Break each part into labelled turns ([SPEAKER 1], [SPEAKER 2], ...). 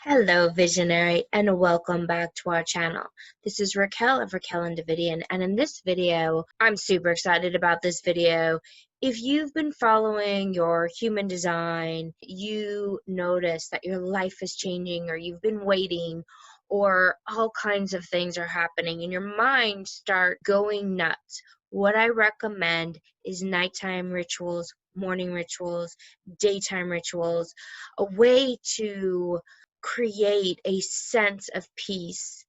[SPEAKER 1] Hello, Visionary, and welcome back to our channel. This is Raquel of Raquel and Davidian, and in this video, I'm super excited about this video. If you've been following your human design, you notice that your life is changing, or you've been waiting, or all kinds of things are happening, and your mind start going nuts. What I recommend is nighttime rituals, morning rituals, daytime rituals, a way to create a sense of peace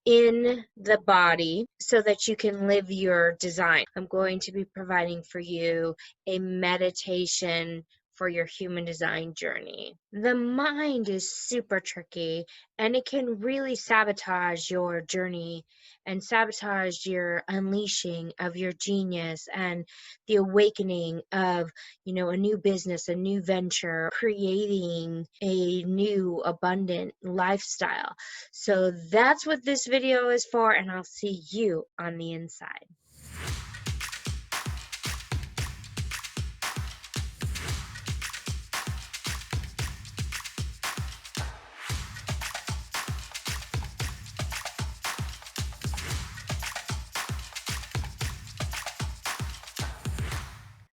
[SPEAKER 1] in the body so that you can live your design. I'm going to be providing for you a meditation for your human design journey. The mind is super tricky and it can really sabotage your journey and sabotage your unleashing of your genius and the awakening of, a new business, a new venture, creating a new abundant lifestyle. So that's what this video is for, and I'll see you on the inside.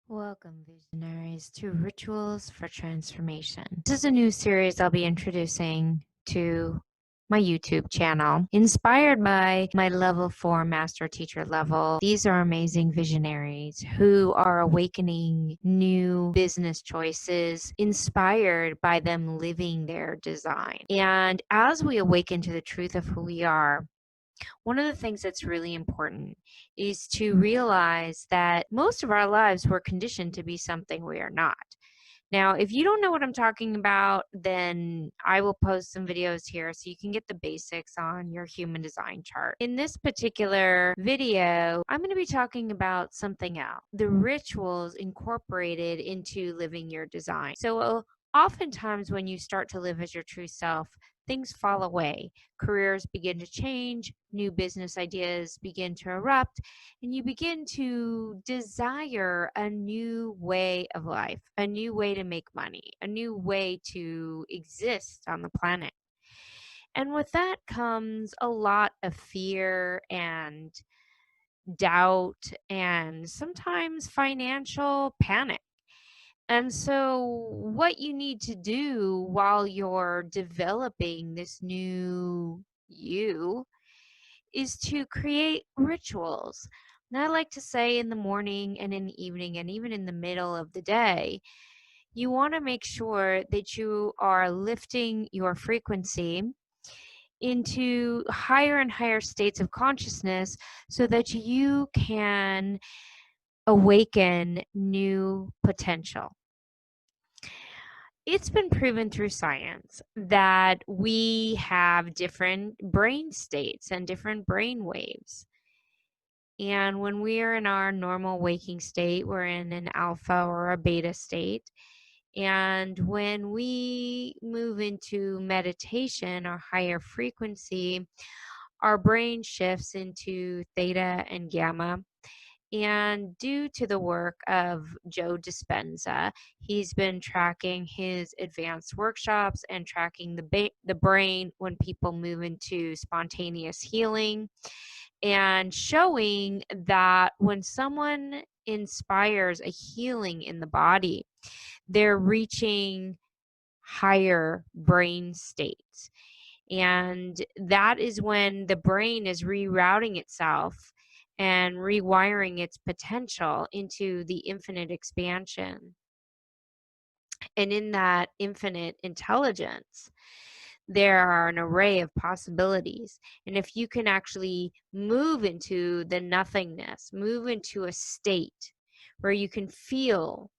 [SPEAKER 1] Welcome, visionaries, to Rituals for Transformation. This is a new series I'll be introducing to my YouTube channel, inspired by my level 4 master teacher level. These are amazing visionaries who are awakening new business choices, inspired by them living their design. And as we awaken to the truth of who we are, one of the things that's really important is to realize that most of our lives we're conditioned to be something we are not. Now, if you don't know what I'm talking about, then I will post some videos here so you can get the basics on your human design chart. In this particular video, I'm going to be talking about something else, the rituals incorporated into living your design. So oftentimes when you start to live as your true self, things fall away. Careers begin to change, new business ideas begin to erupt, and you begin to desire a new way of life, a new way to make money, a new way to exist on the planet. And with that comes a lot of fear and doubt and sometimes financial panic. And so what you need to do while you're developing this new you is to create rituals. And I like to say in the morning and in the evening and even in the middle of the day, you want to make sure that you are lifting your frequency into higher and higher states of consciousness so that you can awaken new potential. It's been proven through science that we have different brain states and different brain waves. And when we are in our normal waking state, we're in an alpha or a beta state. And when we move into meditation or higher frequency, our brain shifts into theta and gamma. And due to the work of Joe Dispenza, he's been tracking his advanced workshops and tracking the brain when people move into spontaneous healing, and showing that when someone inspires a healing in the body, they're reaching higher brain states. And that is when the brain is rerouting itself and rewiring its potential into the infinite expansion. And in that infinite intelligence, there are an array of possibilities. And if you can actually move into the nothingness, move into a state where you can feel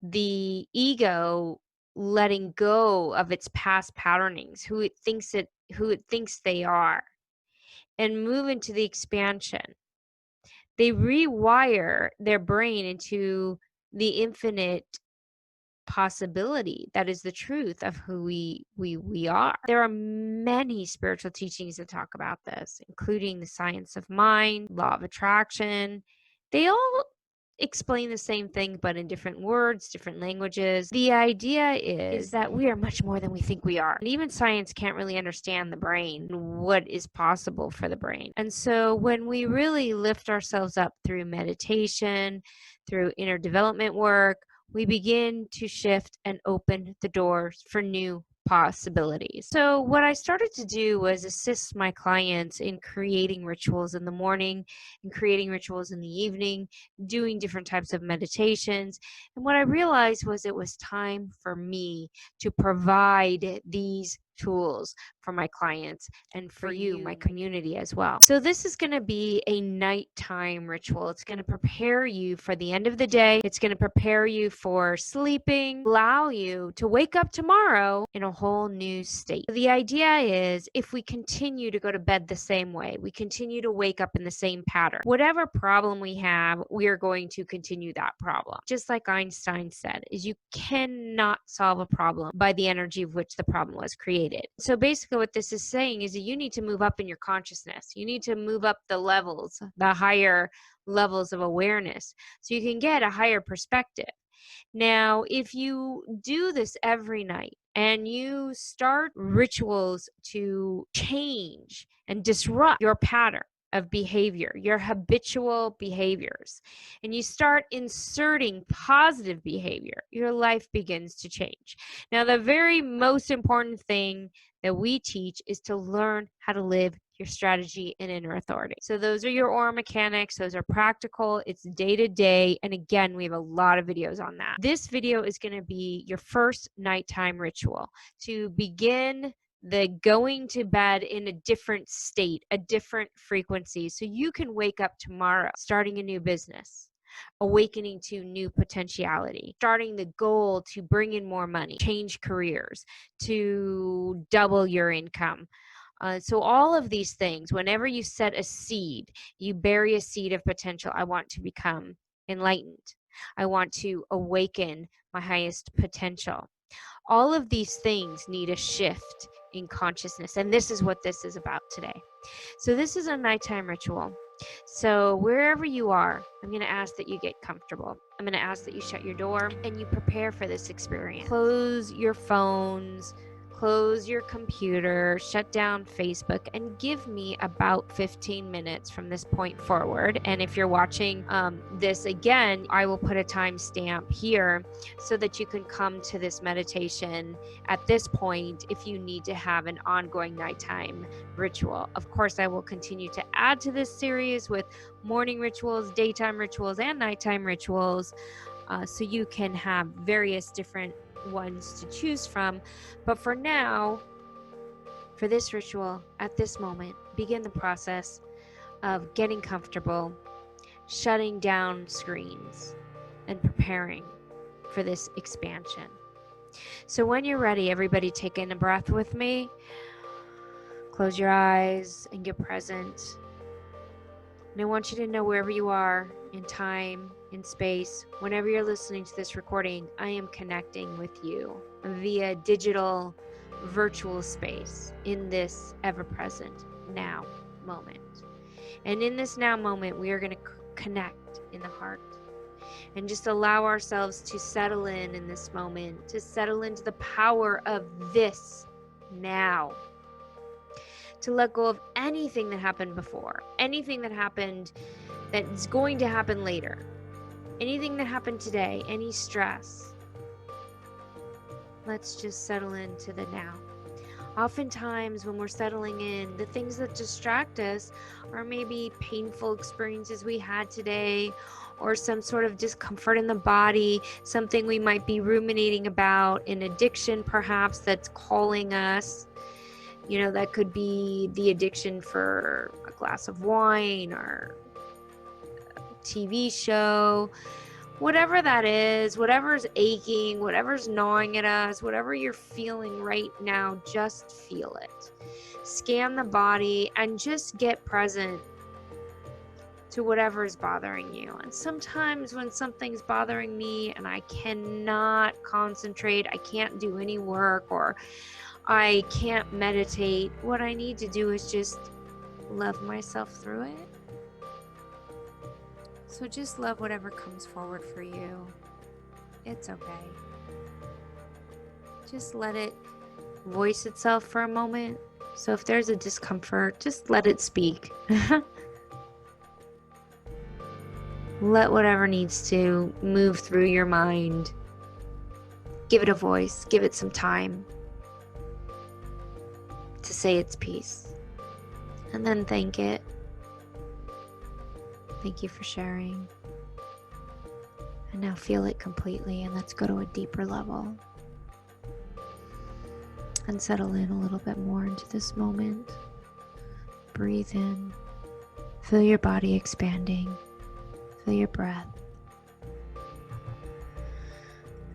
[SPEAKER 1] the ego letting go of its past patternings, who it thinks they are, and move into the expansion, they rewire their brain into the infinite possibility that is the truth of who we are. There are many spiritual teachings that talk about this, including the science of mind, law of attraction. They all explain the same thing, but in different words, different languages. The idea is that we are much more than we think we are. And even science can't really understand the brain, what is possible for the brain. And so when we really lift ourselves up through meditation, through inner development work, we begin to shift and open the doors for new possibilities. So what I started to do was assist my clients in creating rituals in the morning and creating rituals in the evening, doing different types of meditations. And what I realized was it was time for me to provide these tools for my clients and for you, my community as well. So this is going to be a nighttime ritual. It's going to prepare you for the end of the day. It's going to prepare you for sleeping, allow you to wake up tomorrow in a whole new state. The idea is if we continue to go to bed the same way, we continue to wake up in the same pattern, whatever problem we have, we are going to continue that problem. Just like Einstein said, is you cannot solve a problem by the energy of which the problem was created. So basically what this is saying is that you need to move up in your consciousness. You need to move up the levels, the higher levels of awareness, so you can get a higher perspective. Now, if you do this every night and you start rituals to change and disrupt your pattern of behavior, your habitual behaviors, and you start inserting positive behavior, your life begins to change. Now, the very most important thing that we teach is to learn how to live your strategy and inner authority. So those are your aura mechanics. Those are practical. It's day to day. And again, we have a lot of videos on that. This video is going to be your first nighttime ritual to begin the going to bed in a different state, a different frequency, so you can wake up tomorrow starting a new business, awakening to new potentiality, starting the goal to bring in more money, change careers, to double your income. So all of these things, whenever you set a seed, you bury a seed of potential. I want to become enlightened. I want to awaken my highest potential. All of these things need a shift in consciousness, and this is what this is about today. So this is a nighttime ritual. So wherever you are, I'm going to ask that you get comfortable. I'm going to ask that you shut your door and you prepare for this experience. Close your phones, close your computer, shut down Facebook, and give me about 15 minutes from this point forward. And if you're watching this again, I will put a timestamp here so that you can come to this meditation at this point if you need to have an ongoing nighttime ritual. Of course, I will continue to add to this series with morning rituals, daytime rituals, and nighttime rituals, so you can have various different ones to choose from. But for now, for this ritual, at this moment, begin the process of getting comfortable, shutting down screens, and preparing for this expansion. So when you're ready, everybody take in a breath with me. Close your eyes and get present. And I want you to know wherever you are in time, in space, whenever you're listening to this recording, I am connecting with you via digital, virtual space in this ever-present now moment. And in this now moment, we are going to connect in the heart and just allow ourselves to settle in this moment, to settle into the power of this now. To let go of anything that happened before, anything that happened that's going to happen later, anything that happened today, any stress. Let's just settle into the now. Oftentimes when we're settling in, the things that distract us are maybe painful experiences we had today, or some sort of discomfort in the body, something we might be ruminating about, an addiction perhaps that's calling us. You know, that could be the addiction for a glass of wine or a TV show, whatever that is, whatever's aching, whatever's gnawing at us, whatever you're feeling right now, just feel it. Scan the body and just get present to whatever is bothering you. And sometimes when something's bothering me and I cannot concentrate, I can't do any work, or I can't meditate, what I need to do is just love myself through it. So just love whatever comes forward for you. It's okay. Just let it voice itself for a moment. So if there's a discomfort, just let it speak. Let whatever needs to move through your mind. Give it a voice. Give it some time to say its piece. And then thank it. Thank you for sharing. And now feel it completely, and let's go to a deeper level. And settle in a little bit more into this moment. Breathe in. Feel your body expanding. Feel your breath.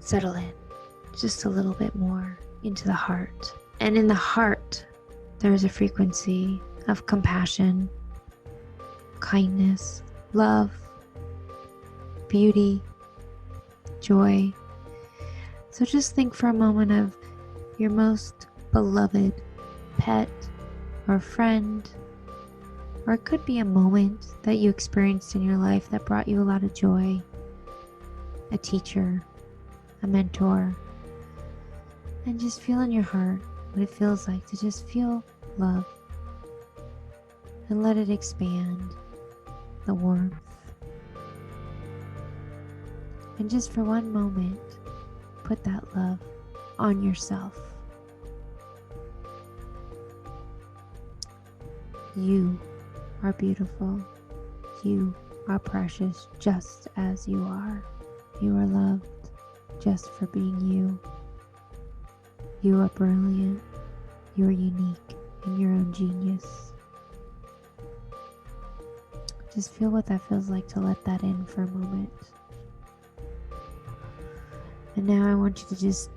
[SPEAKER 1] Settle in just a little bit more into the heart. And in the heart, there is a frequency of compassion, kindness, love, beauty, joy. So just think for a moment of your most beloved pet or friend, or it could be a moment that you experienced in your life that brought you a lot of joy, a teacher, a mentor, and just feel in your heart what it feels like to just feel love and let it expand the warmth. And just for one moment, put that love on yourself. You are beautiful. You are precious just as you are. You are loved just for being you. You are brilliant. You are unique in your own genius. Just feel what that feels like to let that in for a moment. And now I want you to just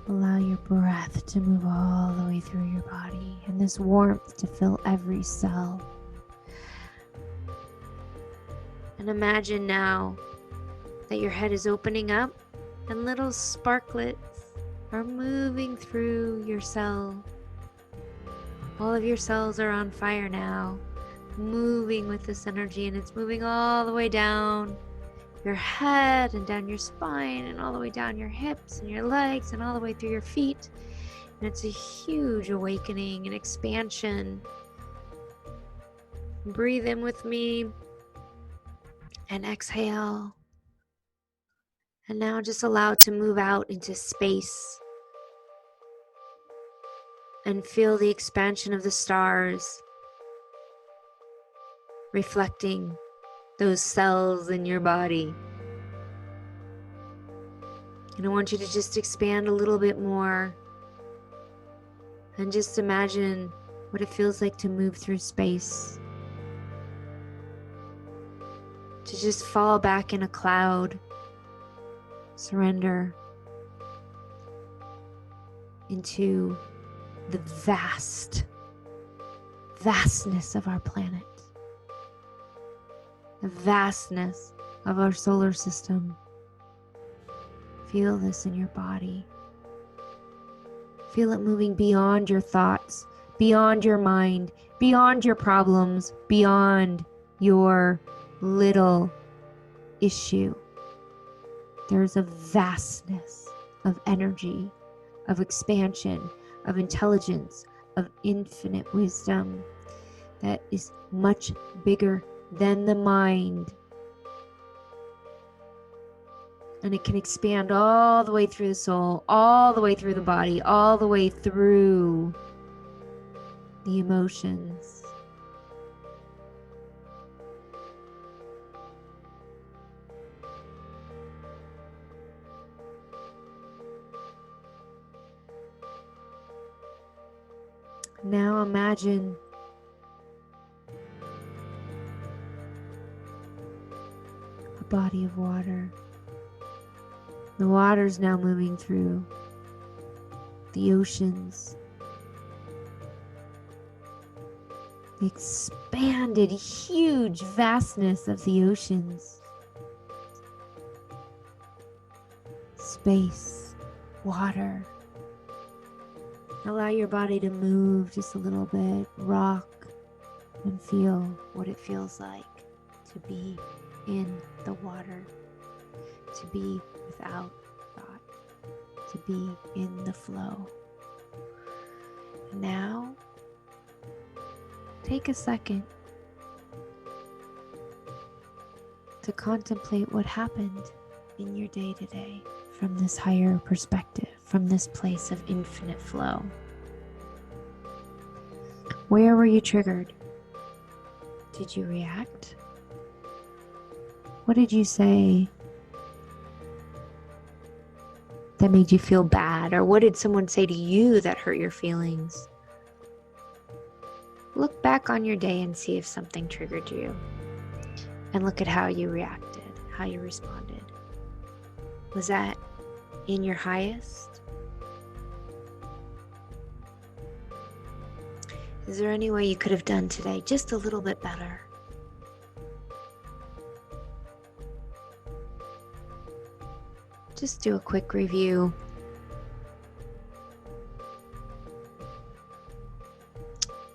[SPEAKER 1] allow your breath to move all the way through your body and this warmth to fill every cell. And imagine now that your head is opening up and little sparklets are moving through your cell. All of your cells are on fire now, moving with this energy, and it's moving all the way down your head and down your spine and all the way down your hips and your legs and all the way through your feet. And it's a huge awakening and expansion. Breathe in with me and exhale. And now just allow it to move out into space and feel the expansion of the stars reflecting those cells in your body. And I want you to just expand a little bit more and just imagine what it feels like to move through space. To just fall back in a cloud. Surrender into the vastness of our planet. The vastness of our solar system. Feel this in your body. Feel it moving beyond your thoughts, beyond your mind, beyond your problems, beyond your little issue. There's a vastness of energy, of expansion, of intelligence, of infinite wisdom that is much bigger than the mind. And it can expand all the way through the soul, all the way through the body, all the way through the emotions. Now imagine a body of water. The water's now moving through the oceans. The expanded, huge vastness of the oceans. Space, water. Allow your body to move just a little bit, rock, and feel what it feels like to be in the water, to be without thought, to be in the flow. Now, take a second to contemplate what happened in your day today from this higher perspective, from this place of infinite flow. Where were you triggered? Did you react? What did you say that made you feel bad? Or what did someone say to you that hurt your feelings? Look back on your day and see if something triggered you. And look at how you reacted, how you responded. Was that in your highest? Is there any way you could have done today just a little bit better? Just do a quick review.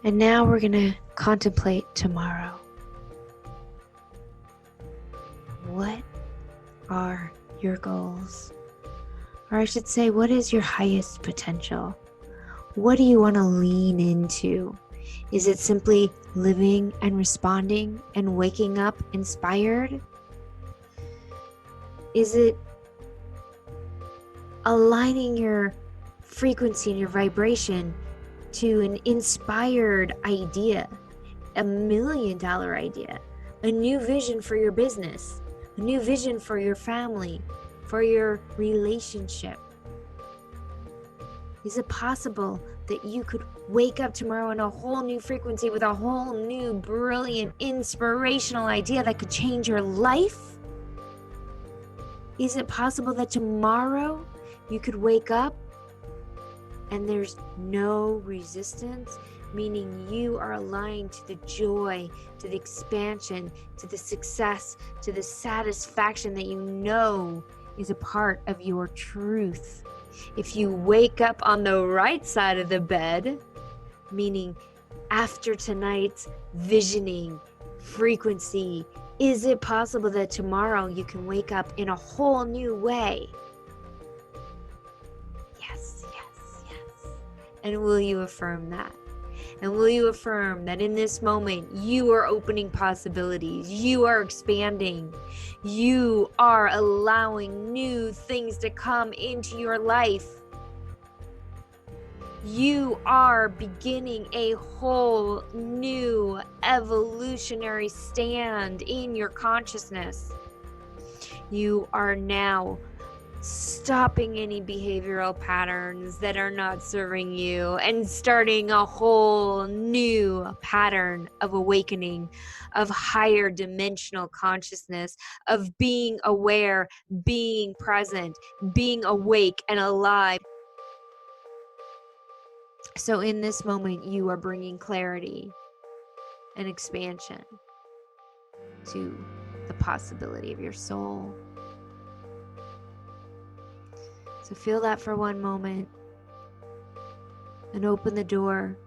[SPEAKER 1] And now we're going to contemplate tomorrow. What are your goals? Or I should say, what is your highest potential? What do you want to lean into? Is it simply living and responding and waking up inspired? Is it aligning your frequency and your vibration to an inspired idea, $1 million idea, a new vision for your business, a new vision for your family, for your relationship? Is it possible that you could wake up tomorrow in a whole new frequency with a whole new, brilliant, inspirational idea that could change your life? Is it possible that tomorrow you could wake up and there's no resistance, meaning you are aligned to the joy, to the expansion, to the success, to the satisfaction that you know is a part of your truth? If you wake up on the right side of the bed, meaning after tonight's visioning, frequency, is it possible that tomorrow you can wake up in a whole new way? Yes, yes, yes. And will you affirm that? And will you affirm that in this moment, you are opening possibilities, you are expanding, you are allowing new things to come into your life. You are beginning a whole new evolutionary stand in your consciousness. You are now stopping any behavioral patterns that are not serving you and starting a whole new pattern of awakening, of higher dimensional consciousness, of being aware, being present, being awake and alive. So in this moment, you are bringing clarity and expansion to the possibility of your soul. So feel that for one moment and open the door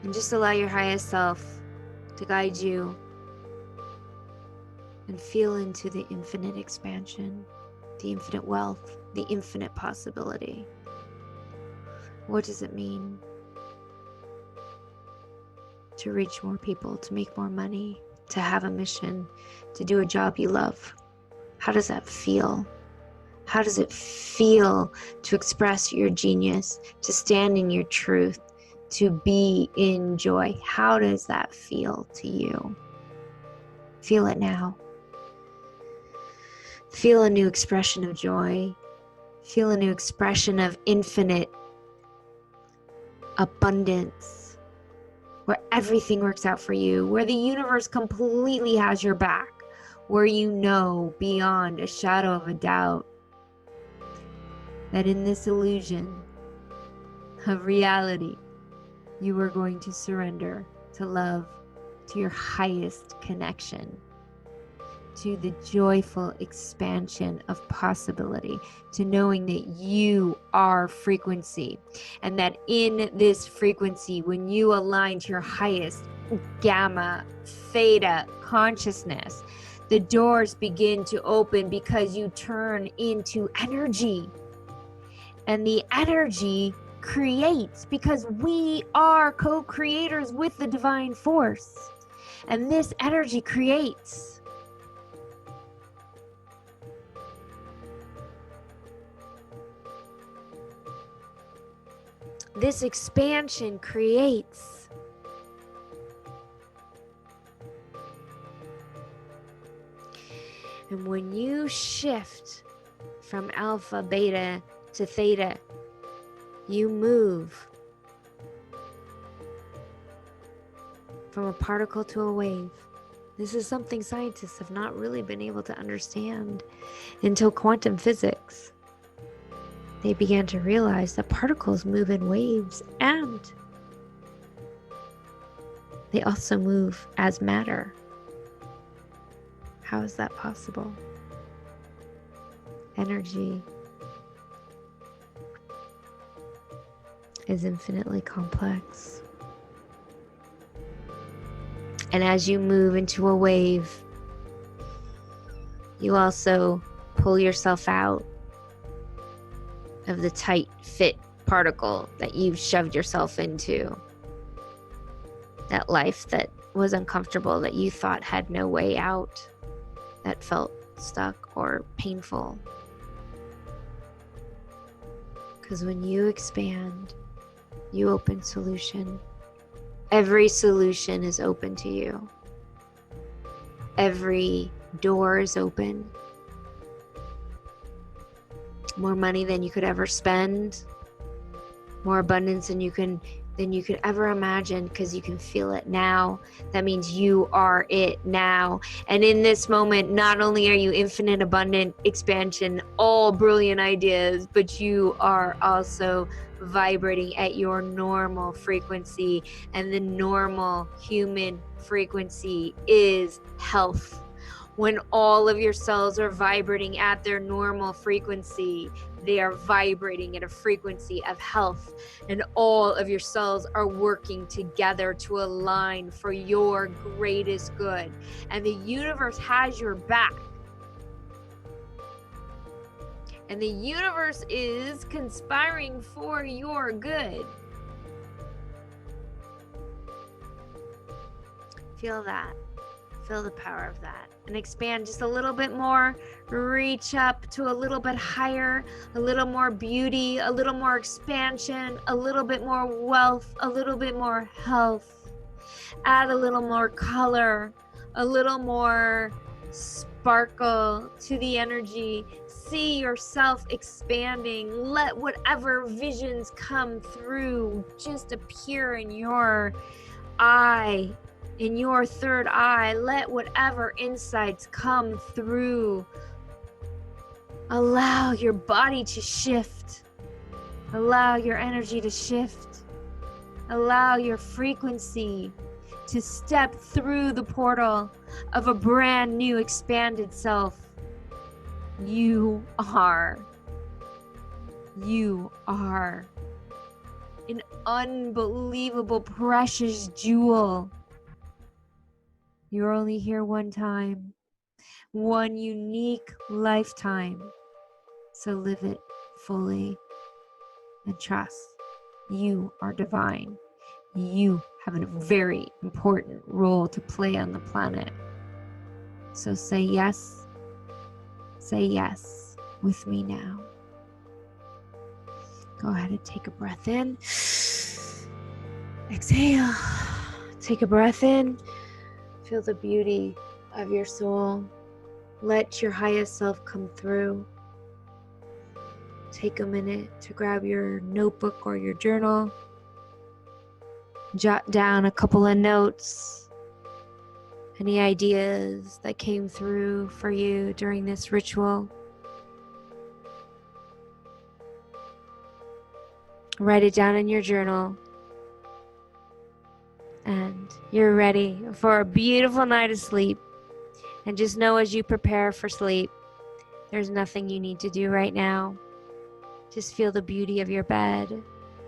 [SPEAKER 1] and just allow your highest self to guide you and feel into the infinite expansion, the infinite wealth, the infinite possibility. What does it mean to reach more people, to make more money, to have a mission, to do a job you love? How does that feel? How does it feel to express your genius, to stand in your truth, to be in joy? How does that feel to you? Feel it now. Feel a new expression of joy. Feel a new expression of infinite abundance, where everything works out for you, where the universe completely has your back, where you know beyond a shadow of a doubt that in this illusion of reality, you are going to surrender to love, to your highest connection, to the joyful expansion of possibility, to knowing that you are frequency, and that in this frequency, when you align to your highest gamma, theta consciousness, the doors begin to open because you turn into energy. And the energy creates, because we are co-creators with the divine force. And this energy creates. This expansion creates. And when you shift from alpha, beta to theta, you move from a particle to a wave. This is something scientists have not really been able to understand until quantum physics. They began to realize that particles move in waves, and they also move as matter. How is that possible? Energy is infinitely complex. And as you move into a wave, you also pull yourself out of the tight fit particle that you shoved yourself into. That life that was uncomfortable, that you thought had no way out, that felt stuck or painful. Because when you expand, you open solution. Every solution is open to you. Every door is open. More money than you could ever spend. More abundance than you could ever imagine, because you can feel it now. That means you are it now. And in this moment, not only are you infinite, abundant expansion, all brilliant ideas, but you are also vibrating at your normal frequency. And the normal human frequency is health. When all of your cells are vibrating at their normal frequency, they are vibrating at a frequency of health, and all of your cells are working together to align for your greatest good. And the universe has your back. And the universe is conspiring for your good. Feel that. Feel the power of that. And expand just a little bit more. Reach up to a little bit higher, a little more beauty, a little more expansion, a little bit more wealth, a little bit more health. Add a little more color, a little more sparkle to the energy. See yourself expanding. Let whatever visions come through just appear in your eye. In your third eye, let whatever insights come through. Allow your body to shift. Allow your energy to shift. Allow your frequency to step through the portal of a brand new expanded self. You are an unbelievable, precious jewel. You're only here one time, one unique lifetime. So live it fully and trust. You are divine. You have a very important role to play on the planet. So say yes with me now. Go ahead and take a breath in. Exhale. Take a breath in. Feel the beauty of your soul. Let your highest self come through. Take a minute to grab your notebook or your journal. Jot down a couple of notes. Any ideas that came through for you during this ritual. Write it down in your journal. And you're ready for a beautiful night of sleep. And just know, as you prepare for sleep, there's nothing you need to do right now. Just feel the beauty of your bed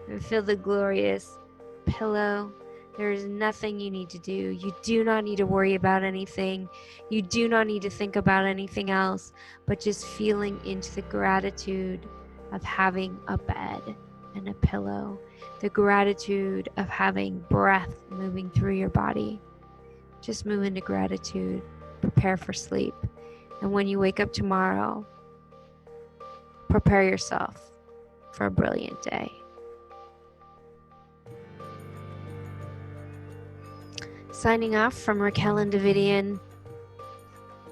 [SPEAKER 1] and feel the glorious pillow There is nothing you need to do. You do not need to worry about anything. You do not need to think about anything else, but just feeling into the gratitude of having a bed and a pillow, the gratitude of having breath moving through your body. Just move into gratitude, prepare for sleep. And when you wake up tomorrow, prepare yourself for a brilliant day. Signing off from Raquel and Davidian.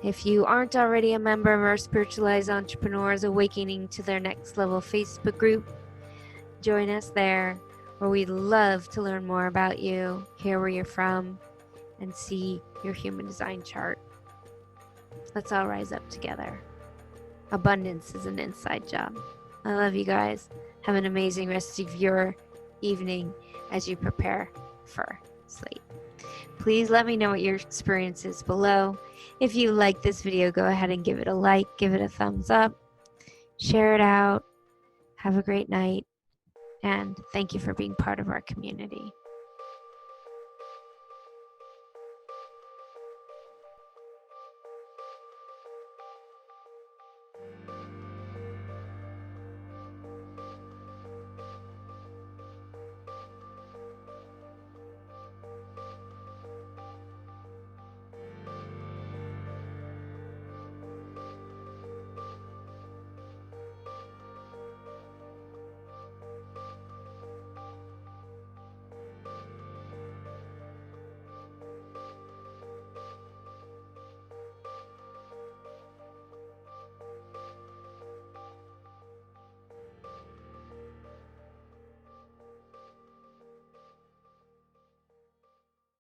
[SPEAKER 1] If you aren't already a member of our Spiritualized Entrepreneurs Awakening to Their Next Level Facebook group, join us there, where we'd love to learn more about you, hear where you're from, and see your human design chart. Let's all rise up together. Abundance is an inside job. I love you guys. Have an amazing rest of your evening as you prepare for sleep. Please let me know what your experience is below. If you like this video, go ahead and give it a like, give it a thumbs up, share it out. Have a great night, and thank you for being part of our community.